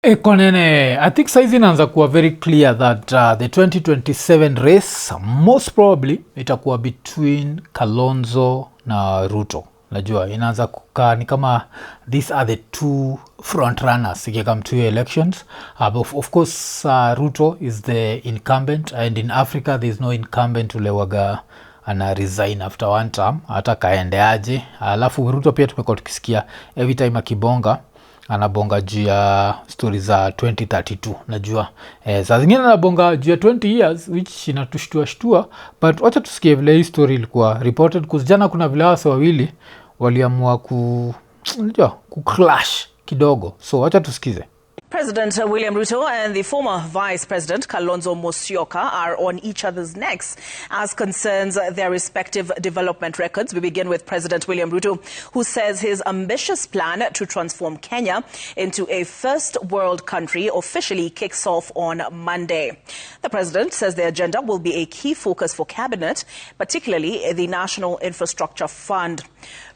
Konene, I think saizi inaanza kuwa very clear that the 2027 race most probably itakuwa between Kalonzo na Ruto. Najua inaanza kukaa ni kama these are the two front runners ikikam to elections. Of course Ruto is the incumbent, and in Africa there is no incumbent ulewaga ana resign after one term hata kaende aje. Alafu Ruto pia tumekuwa tukisikia every time akibonga anabonga juu ya story za 2032 najua saa zingine anabonga juu ya 20 years which inatushtua, but wacha tusikie vile hii story ilikuwa reported kuzijana. Kuna vile wase wawili waliamua ku clash kidogo, so wacha tusikize. President William Ruto and the former Vice President Kalonzo Musyoka are on each other's necks as concerns their respective development records. We begin with President William Ruto, who says his ambitious plan to transform Kenya into a first world country officially kicks off on Monday. The president says the agenda will be a key focus for cabinet, particularly the National Infrastructure Fund.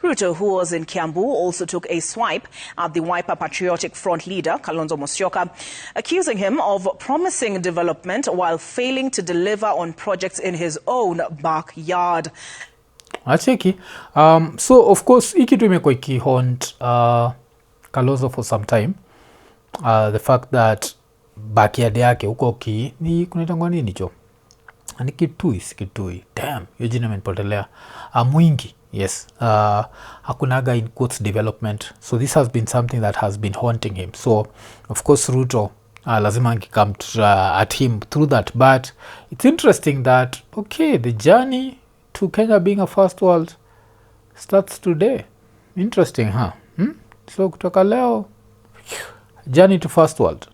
Ruto, who was in Kiambu, also took a swipe at the Wiper Patriotic Front leader, Kalonzo Musyoka, accusing him of promising development while failing to deliver on projects in his own backyard. Acheki. So, of course, hii kitu imekuwa ikihaunt Kalonzo for some time. The fact that backyard yake huko ni kunaitangwa nini cho? Ni Kitui. Damn, hiyo jina imenipotelea. Mwingi. Yes, hakunaga in quotes development. So this has been something that has been haunting him. So of course Ruto lazima come at him through that. But it's interesting that the journey to Kenya being a first world starts today. Interesting, huh? So kutoka leo, journey to first world.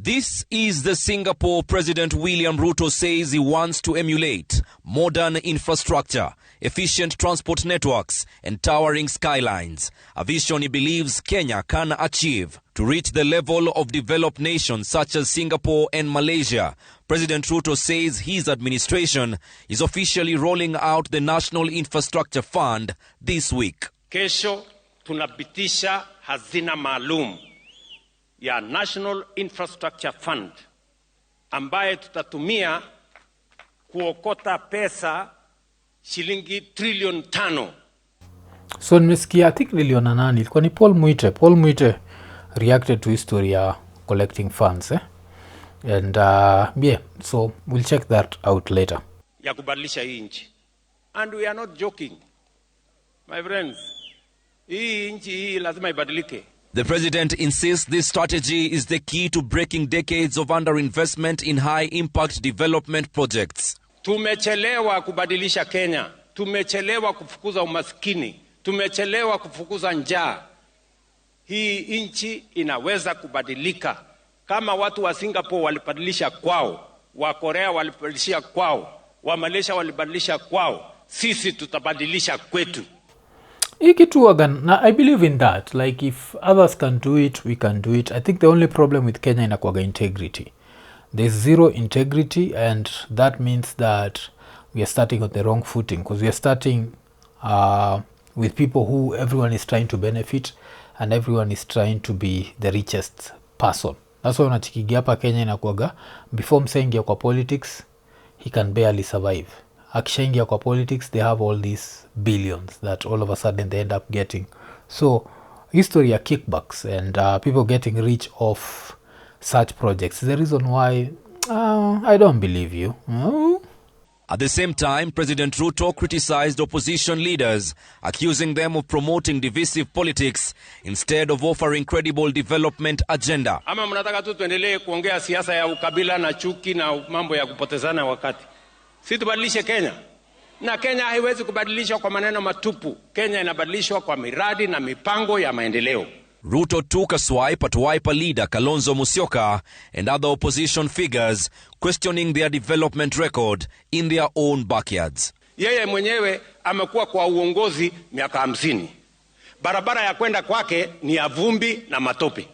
This is the Singapore President William Ruto says he wants to emulate: modern infrastructure, efficient transport networks, and towering skylines. A vision he believes Kenya can achieve. To reach the level of developed nations such as Singapore and Malaysia, President Ruto says his administration is officially rolling out the National Infrastructure Fund this week. Kesho tunapitisha hazina maalum ya National Infrastructure Fund ambaye tutatumia kuokota pesa shilingi trilioni 5. So nimesikia, I think niliona nani, ilikuwa ni Paul Mwite reacted to history ya collecting funds and so we'll check that out later. Ya kubadilisha hii nchi. And we are not joking, my friends. Hii nchi hii lazima ibadilike. The president insists this strategy is the key to breaking decades of underinvestment in high-impact development projects. Tumechelewa kubadilisha Kenya. Tumechelewa kufukuza umaskini. Tumechelewa kufukuza njaa. Hii nchi inaweza kubadilika. Kama watu wa Singapore walibadilisha kwao, wa Korea walibadilisha kwao, wa Malaysia walibadilisha kwao, sisi tutabadilisha kwetu. I believe in that. Like, if others can do it, we can do it. I think the only problem with Kenya inakuwaga integrity. There's zero integrity, and that means that we are starting on the wrong footing, because we are starting with people who everyone is trying to benefit and everyone is trying to be the richest person. That's why unachikigia hapa Kenya inakuwaga, before msaingia kwa politics, he can barely survive. Akishaingia kwa politics, they have all these billions that all of a sudden they end up getting. So history ya kickbacks and people getting rich off such projects is the reason why I don't believe you. At the same time, President Ruto criticized opposition leaders, accusing them of promoting divisive politics instead of offering credible development agenda. Ama mnataka tu tuendelee kuongea siasa ya ukabila na chuki na mambo ya kupotezana wakati. Si tubadilishe Kenya. Na Kenya haiwezi kubadilishwa kwa maneno matupu. Kenya inabadilishwa kwa miradi na mipango ya maendeleo. Ruto took a swipe at Wiper leader Kalonzo Musyoka and other opposition figures, questioning their development record in their own backyards. Yeye mwenyewe amekuwa kwa uongozi miaka 50. Barabara ya kwenda kwake ni ya vumbi na matope.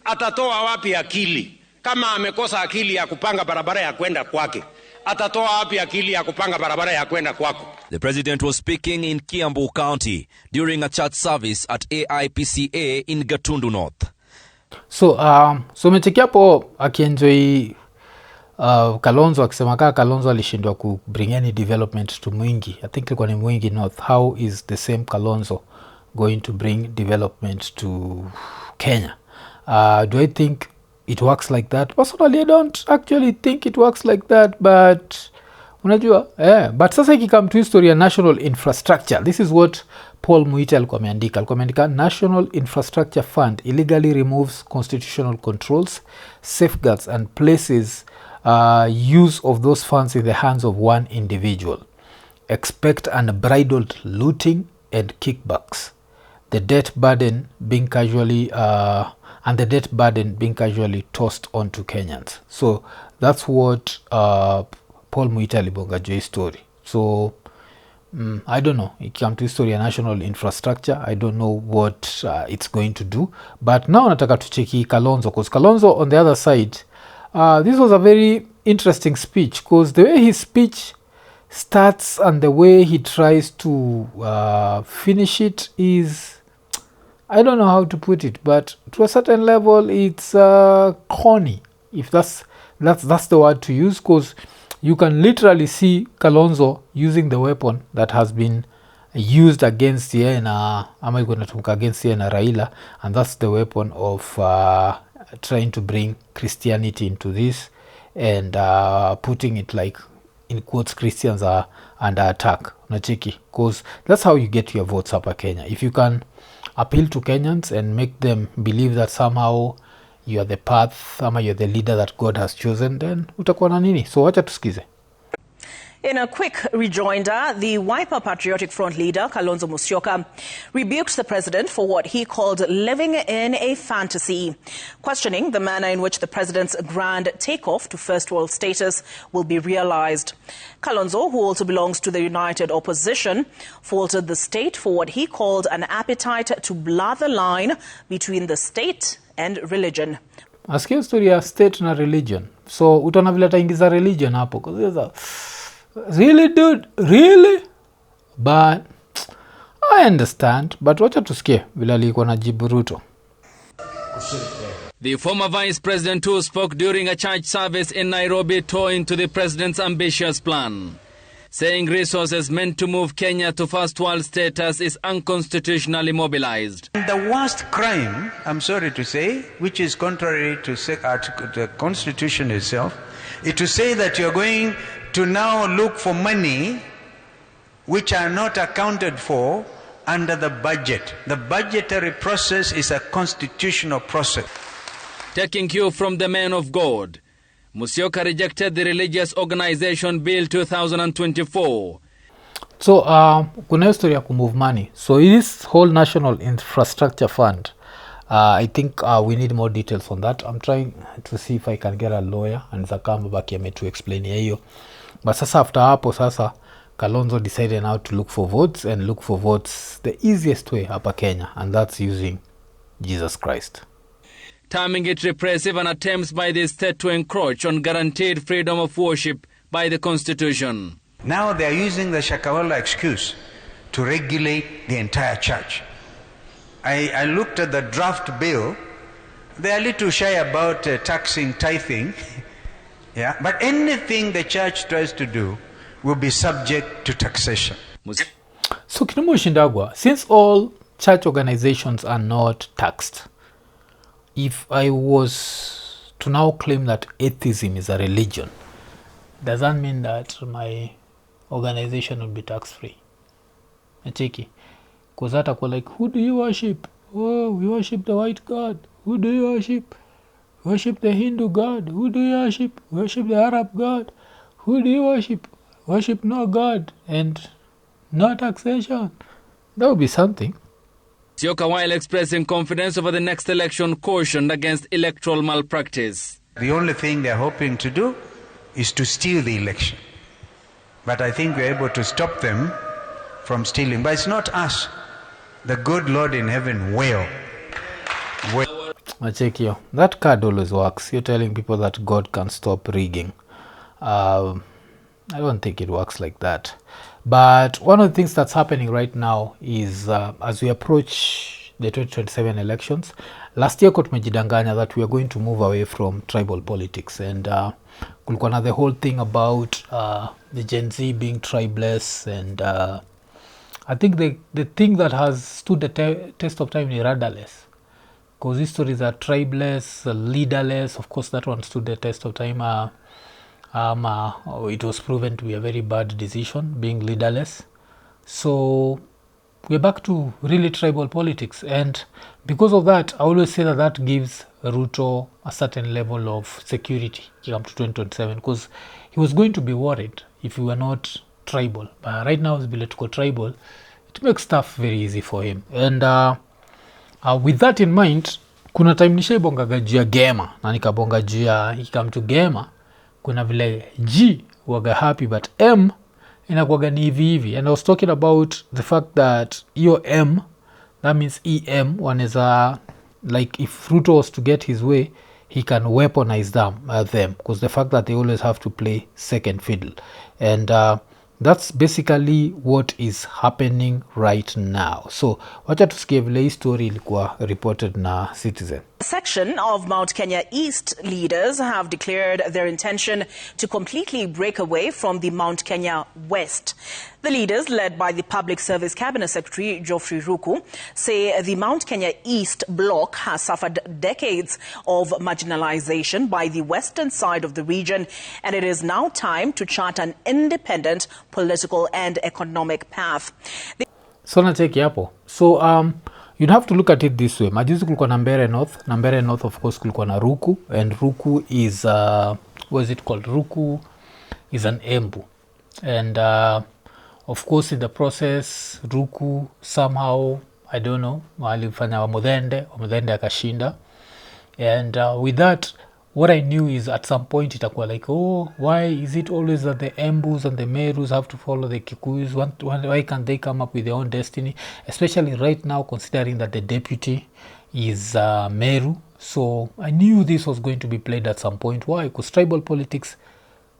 Atatoa wapi akili kama amekosa akili ya kupanga barabara ya kwenda kwake? atatoa wapi akili ya kupanga barabara ya kwenda kwako? The president was speaking in Kiambu County during a church service at AIPCA in Gatundu North. So umechekia hapo akienjoy Kalonzo akisema Kalonzo alishindwa ku bring any development to Mwingi. I think ilikuwa ni Mwingi North. How is the same Kalonzo going to bring development to Kenya? Do I think it works like that? Personally, I don't actually think it works like that, but unajua, but sasa ikikam to history ya national infrastructure, this is what Paul Muite alikuwa ameandika. National Infrastructure Fund illegally removes constitutional controls, safeguards and places use of those funds in the hands of one individual. Expect unbridled looting and kickbacks. The debt burden being casually tossed onto Kenyans. So that's what Paul Muite alibonga jo story. So I don't know. It came to history of national infrastructure. I don't know what it's going to do. But now nataka tucheki Kalonzo, because Kalonzo on the other side, this was a very interesting speech, because the way his speech starts and the way he tries to finish it is, I don't know how to put it, but to a certain level it's corny, if that's the word to use, because you can literally see Kalonzo using the weapon that has been used against against Raila, and that's the weapon of trying to bring Christianity into this and putting it like, in quotes, Christians are under attack. Nacheki, because that's how you get your votes up in Kenya. If you can appeal to Kenyans and make them believe that somehow you are the path, ama you're the leader that God has chosen, then utakuwa na nini. So wacha tusikize. In a quick rejoinder, the Wiper Patriotic Front leader, Kalonzo Musyoka, rebuked the president for what he called living in a fantasy, questioning the manner in which the president's grand takeoff to first world status will be realized. Kalonzo, who also belongs to the United Opposition, faulted the state for what he called an appetite to blur the line between the state and religion. Asikia story ya state na religion. So utaona vile ataingiza religion hapo, because really, dude? Really? But I understand. But wacha tusikie vile alikuwa anajibu Ruto. The former vice president who spoke during a church service in Nairobi tore into the president's ambitious plan, saying resources meant to move Kenya to first world status is unconstitutionally mobilized. The worst crime, I'm sorry to say, which is contrary to the constitution itself, is to say that you're going to now look for money which are not accounted for under the budget. The budgetary process is a constitutional process. Taking cue from the men of God, Musyoka rejected the Religious Organization Bill 2024. So kuna history ya kumove money. So this whole National Infrastructure Fund, I think we need more details on that. I'm trying to see if I can get a lawyer and Zakamba Bakiame to explain hiyo. But sasa after hapo sasa Kalonzo decided now to look for votes, and look for votes the easiest way hapa Kenya, and that's using Jesus Christ. Terming it repressive and attempts by the state to encroach on guaranteed freedom of worship by the Constitution. Now they are using the Shakawala excuse to regulate the entire church. I looked at the draft bill. They are a little shy about taxing, tithing. Yeah, but anything the church tries to do will be subject to taxation. So Kinumu Shindagwa, since all church organizations are not taxed, if I was to now claim that atheism is a religion, does that mean that my organization will be tax-free? Nacheki. Because that are like, who do you worship? Oh, we worship the white God. Who do you worship? Worship the Hindu God. Who do you worship? Worship the Arab God. Who do you worship? Worship no God and no taxation. That would be something. Musyoka, while expressing confidence over the next election, cautioned against electoral malpractice. The only thing they're hoping to do is to steal the election. But I think we're able to stop them from stealing. But it's not us. The good Lord in heaven will. That card always works. You're telling people that God can stop rigging. I don't think it works like that. But one of the things that's happening right now is as we approach the 2027 elections, last year tumejidanganya that we are going to move away from tribal politics, and kulikuwa na the whole thing about the Gen Z being tribeless, and I think the thing that has stood the test of time is rudderless, because histories are tribeless, leaderless. Of course, that one stood the test of time. It was proven to be a very bad decision, being leaderless. So we're back to really tribal politics, and because of that, I always say that gives Ruto a certain level of security come to 2027, because he was going to be worried if we were not tribal. But right now, as political tribal, it makes stuff very easy for him. And with that in mind, kuna time nishaibongaga juu ya Gema na nikabonga juu ya ikam to Gema, kuna vile G waga happy but M inakuwaga ni hivi. And I was talking about the fact that hiyo M, that means EM, waneza, like if Ruto was to get his way, he can weaponize them because the fact that they always have to play second fiddle. And that's basically what is happening right now. So wacha tusikie vile hii story ilikuwa reported na Citizen. A section of Mount Kenya East leaders have declared their intention to completely break away from the Mount Kenya West. The leaders, led by the Public Service Cabinet Secretary Geoffrey Ruku, say the Mount Kenya East bloc has suffered decades of marginalization by the western side of the region, and it is now time to chart an independent political and economic path. So nacheki hapo. So you'd have to look at it this way. Majuzi kulikuwa na Mbeere North. Na Mbeere North, of course, kulikuwa na Ruku. And Ruku is, what is it called? Ruku is an Embu. And of course, in the process, Ruku somehow, I don't know, walifanya Wamudhende akashinda. And with that, what I knew is at some point itakuwa like, oh, why is it always that the Embus and the Merus have to follow the Kikuyus? Why can't they come up with their own destiny? Especially right now, considering that the deputy is Meru. So I knew this was going to be played at some point. Why? Because tribal politics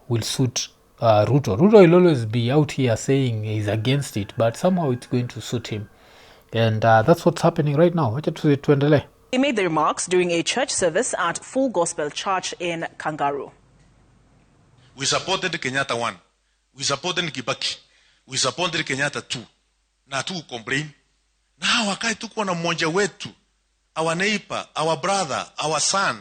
will suit Ruto. Ruto will always be out here saying he's against it, but somehow it's going to suit him. And that's what's happening right now. Wacha tuendelee. He made the remarks during a church service at Full Gospel Church in Kangaroo. We supported Kenyatta 1. We supported Kibaki. We supported Kenyatta 2. Na tu complain. Na wakai tuko na mmoja wetu, our neighbor, our brother, our son,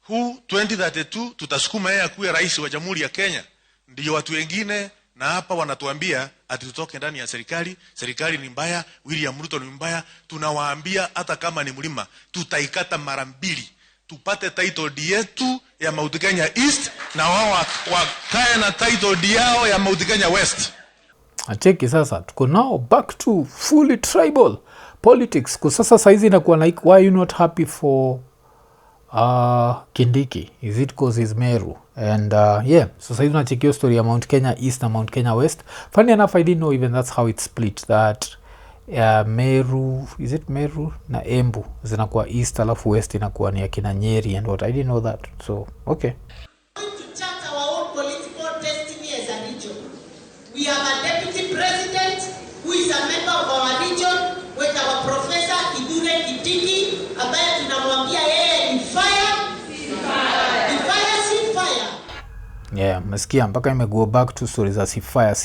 who 2032 tutasukuma yeye akuwe rais wa Jamhuri ya Kenya. Ndio watu wengine na hapa wanatuambia ati tutoke ndani ya serikali ni mbaya, William Ruto ni mbaya. Tunawaambia hata kama ni mlima tutaikata mara mbili, tupate title deed yetu ya Mount Kenya East na wao wakae na title deed yao ya Mount Kenya West. Acheki sasa, tuko now back to fully tribal politics. Kwa sasa saizi inakuwa like, why are you not happy for Kindiki? Is it because he's Meru? And yeah, so saizi unacheki story ya Mount Kenya East na Mount Kenya West. Funny enough, I didn't know even that's how it's split, that Meru, is it Meru na Embu zinakuwa East alafu West inakuwa ni akina Nyeri and what. I didn't know that. So okay, to chart our own political destiny as a region. We have a deputy president who is a member of our region with our Professor Kithure Kindiki, ambaye tunamwambia yeye ni fire. Ni fire, si fire. Yeah, mesikia mpaka go back to stories as si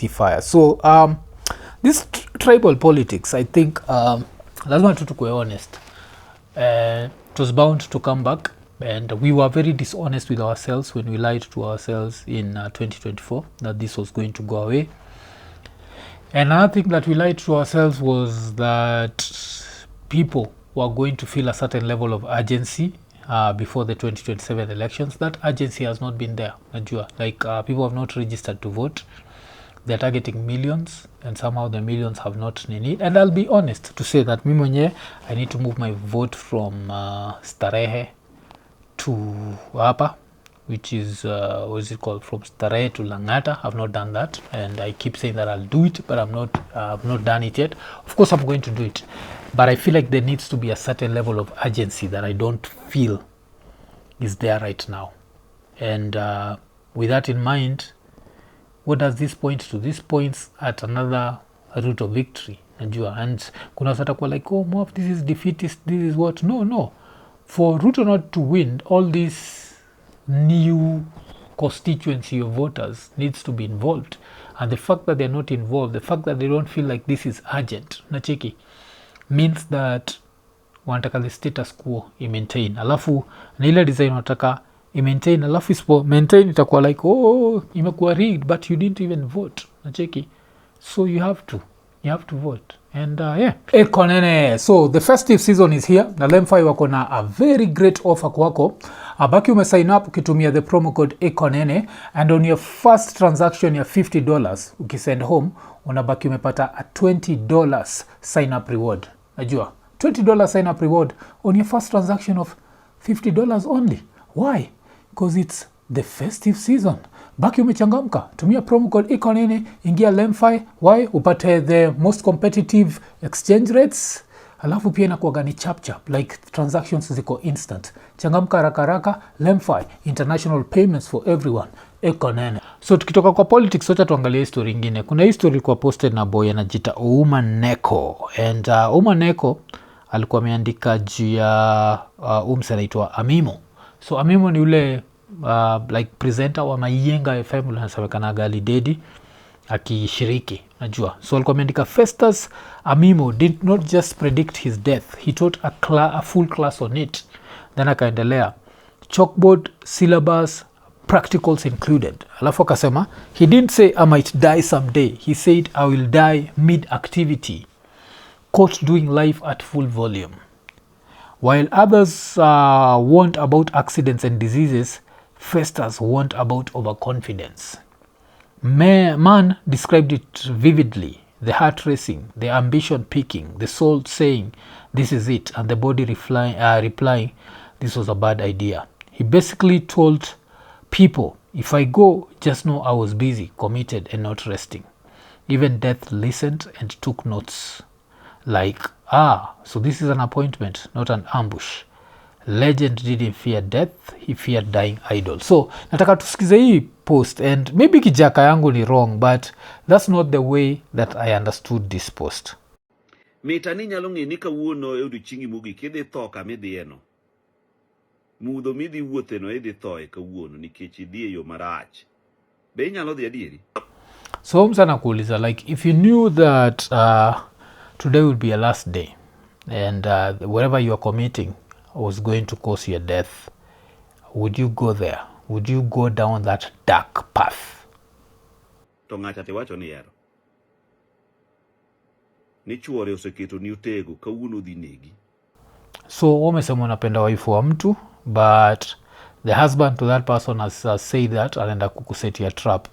fire. So this tribal politics, I think lazima tutukue honest. It was bound to come back, and we were very dishonest with ourselves when we lied to ourselves in 2024 that this was going to go away. And another thing that we lied to ourselves was that people were going to feel a certain level of urgency before the 2027 elections. That urgency has not been there. Like people have not registered to vote. They're targeting millions, and somehow the millions have not Nini. And I'll be honest to say that mimi mwenyewe, I need to move my vote from Starehe to hapa, which is what is it called, from Starehe to Langata. I've not done that, and I keep saying that I'll do it, but I've not done it yet. Of course I'm going to do it, but I feel like there needs to be a certain level of urgency that I don't feel is there right now. And with that in mind, what does this point to? This points at another route of victory, najua. And kuna sata kwa like, oh Mof, this is defeatist, this is what. No, for Ruto not to win, all this new constituency of voters needs to be involved, and the fact that they're not involved, the fact that they don't feel like this is urgent, nacheki, means that wanataka the status quo i-maintain, alafu na ile design wanataka i-maintain, alafu isipo maintain itakuwa like, oh imekuwa rigged but you didn't even vote, nacheki. So you have to vote. And ekonene, so the festive season is here na Lemfi wako na a very great offer kwako. Abaki umesign up ukitumia the promo code ekonene, and on your first transaction ya $50 ukisend home unabaki umepata a $20 sign up reward. Najua $20 sign up reward on your first transaction of $50 only. Why? Because it's the festive season. Baki umechangamka, tumia promo code ekonene, ingia Lemfi. Why? Upate the most competitive exchange rates, alafu pia inakuwa ni chap like transactions ziko instant. Changamka haraka, Lemfi, international payments for everyone, ekonene. So tukitoka kwa politics, socha tuangalie history ingine. Kuna history kwa posted na boy anajita Ouma Neko, and Ouma Neko alikuwa ameandika juu ya anaitwa Amimo. So Amimo ni ule like presenter wa Mayenga FM unasemekana gali dedi akishiriki, najua. So alikuwa ameandika Festus Amimo did not just predict his death, he taught a full class on it. Then akaendelea chalkboard, syllabus, practicals included. Alafu akasema he didn't say I might die someday, he said I will die mid activity, quote, doing life at full volume. While others warned about accidents and diseases, Festus warned about overconfidence. Man described it vividly, the heart racing, the ambition peaking, the soul saying, this is it, and the body replying, this was a bad idea. He basically told people, if I go, just know I was busy, committed, and not resting. Even death listened and took notes. Like, so this is an appointment, not an ambush. Legend didn't fear death, he feared dying idle. So nataka tusikize hii post, and maybe kijaka yangu ni wrong, but that's not the way that I understood this post. Mitani nyalo ng'e ni kawuono e odiechiengi mogik idhi tho kama idhieno. Mudho midhi wuotheno idhi thoe kawuono nikech idhi e yo marach. Be inyalo dhi adieri? So msana kuuliza, like, if you knew that today would be your last day, and whatever you are committing was going to cause your death, would you go there? Would you go down that dark path? To ng'acha tiwacho ni ero. Ni chuore oseketo ni utego kawuono dhi negi. So wamesema unapenda waifu wa mtu, but the husband to that person has said that anaenda kukusetia trap.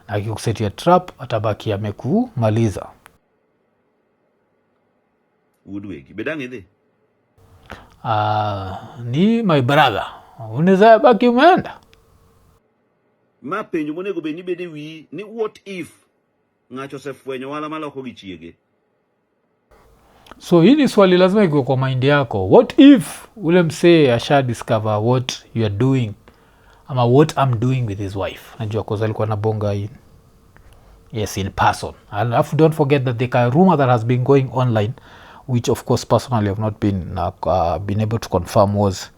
Na akikusetia trap atabaki amekumaliza. Udwegi bedang idhi? Ni my brother. Unaweza baki umeenda? Ma penjo monego be ni bede wi ni what if ng'acho sefwenyo wala maloko gi chiege. So hii ni swali lazima iko kwa mind yako. What if ule msee asha discover what you are doing, ama what I'm doing with his wife? Najua kwa alikuwa anabonga in person. And don't forget that the rumor that has been going online, which of course personally have not been able to confirm, was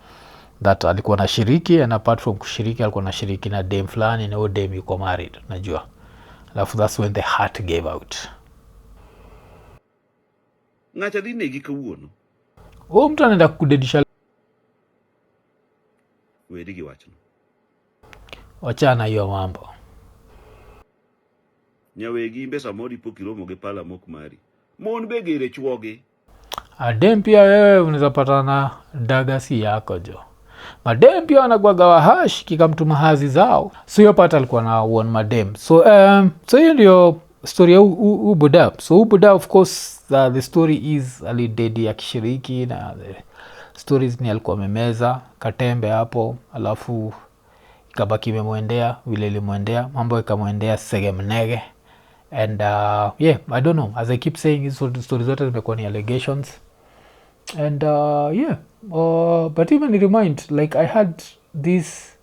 that alikuwa na shiriki, and apart from kushiriki alikuwa na shiriki na dem fulani, na huyo dem yuko married, najua. Alafu that's when the heart gave out. Ng'acha dhi negi kawuono. Mtu anaenda kudedisha. Wedi gi wachno. Wachana hiyo mambo. Nyawegi imbe samodi pokiromo ge pala mok mari. Mon be gere chuoge. Adem pia wewe unaweza patana dagasi yako jo. Madem pia wanagwaga wahash kikamtuma hazi zao. So hiyo pata alikuwa na one madem. So hiyo ndio story ya Ubuda. So Ubuda, of course, the story is alidedi akishiriki, na the stories ni alikuwa memeza katembe hapo, alafu ikabaki imemwendea vile ilimwendea, mambo ikamwendea segemnege. And I don't know, as I keep saying, hizo stories zote zimekuwa ni allegations. And but even remind, like, I had this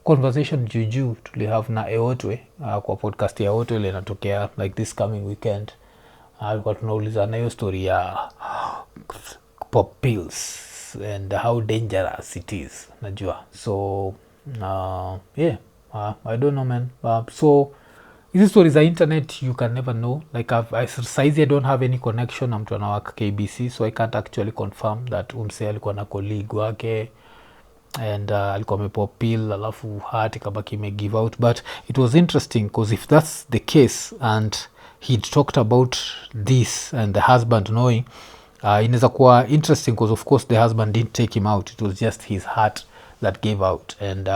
conversation juju tulihave na Eotwe kwa podcast ya Eotwe ile inatokea like this coming weekend. Alikuwa tunauliza na hiyo story ya pop pills and how dangerous it is, najua. So yeah, I don't know, man. So hizi stories za internet you can never know. Like I don't have any connection na mtu anawaka KBC, so I can't actually confirm that umse alikuwa na colleague wake and alikuwa amepop pill alafu heart ikabaki give out. But it was interesting because if that's the case and he'd talked about this and the husband knowing, inaweza kuwa interesting because of course the husband didn't take him out. It was just his heart that gave out. And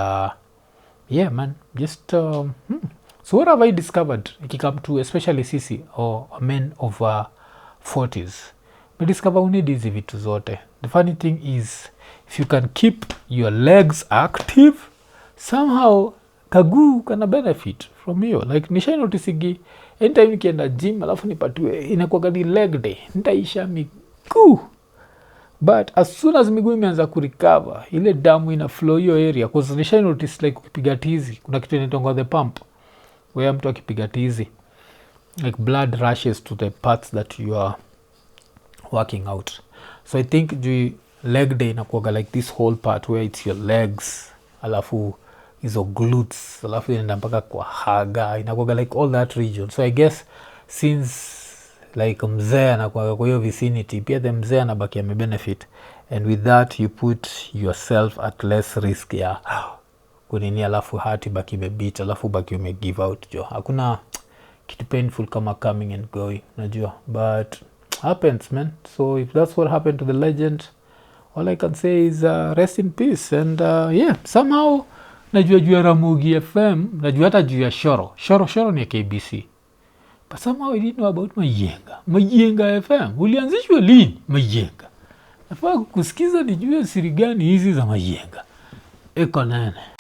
yeah, man, just so what have I discovered ikikam to especially sisi or men of 40s? We discover we need hizi vitu zote. The funny thing is if you can keep your legs active, somehow kagu kana benefit from you. Like nisha noticing anytime nikienda gym alafu nipatiwe inakuwa ni leg day, nitaisha miguu. But as soon as miguu imeanza kurecover, ile damu ina flow hiyo area. Because nisha notice like ukipiga tizi kuna kitu inaitwa the pump, where mtu akipiga tizi like blood rushes to the parts that you are working out. So I think the leg day inakuwa like this whole part where it's your legs alafu hizo glutes alafu inaenda mpaka kwa haga, inakuwa like all that region. So I guess since like mzee anakuwa kwa hiyo vicinity, pia the mzee anabaki benefit, and with that you put yourself at less risk ya kunini alafu heart baki beat alafu baki give out jo. Hakuna kitu painful kama coming and going, najua, but happens, man. So if that's what happened to the legend, all I can say is rest in peace. And yeah, somehow najua juu ya Ramogi FM, najua hata juu ya Shoro ni ya KBC, but somehow I didn't know about Mayenga FM. Ulianzishwa lini Mayenga? Nafaa kusikiza nijue siri gani hizi za Mayenga. Eko nene.